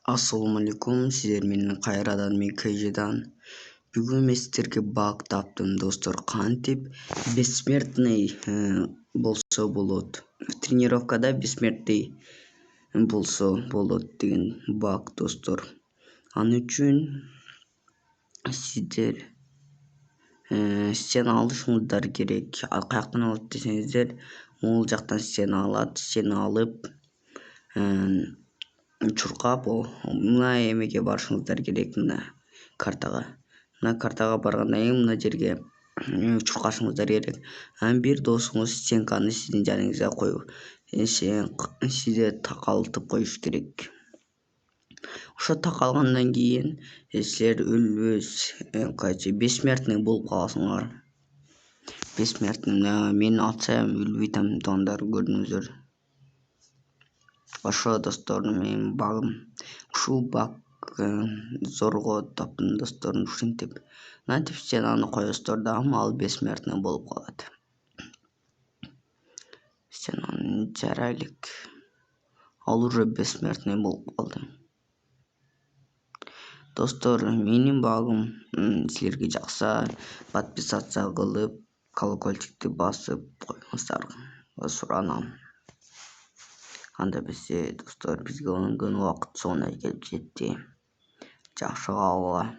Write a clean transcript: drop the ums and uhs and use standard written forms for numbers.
Assalamu alaikum, sizler meni kayradan Mikaj'dan. Бүгін мен сіздерге баг таптым, достар. Кантип бессмертный болсо болот. Тренировкада бессмертный болсо болот деген баг, достар. Аны үчүн сиздер сцена алышыңыздар керек. Каяктан алат десеңиздер, могул жактан сцена алат. Сцена алып чуркап мына эмеге барышыңыздар керек, мына картага. Мына картага баргандан кийин мына жерге чуркашыңыздар керек. Анан бир досуңуз стенканы сиздин жаныңызга коюп, сизде такалтып коюш керек. Ошо такалгандан кийин силер өлбөс, бессмертный болуп каласыңар. Бессмертный, мен атсам өлбөй атам туугандар, көрдүңүздөр. Ошо, достор, менин багым. Ушул баг зорго таптым, достор, ушинтип. Мынтип сценаны коесуздар да, ал бессмертный болуп калат. Сценаны жарайлык. Ал уже бессмертный болуп калды. Достор, менин багым силерге жакса, подписаться кылып, колокольчикти басып коюңуздар. Суранам. Анда бизге, достор, бизге оңгон убакыт соңуна келип жетти. Жакшы кабыл.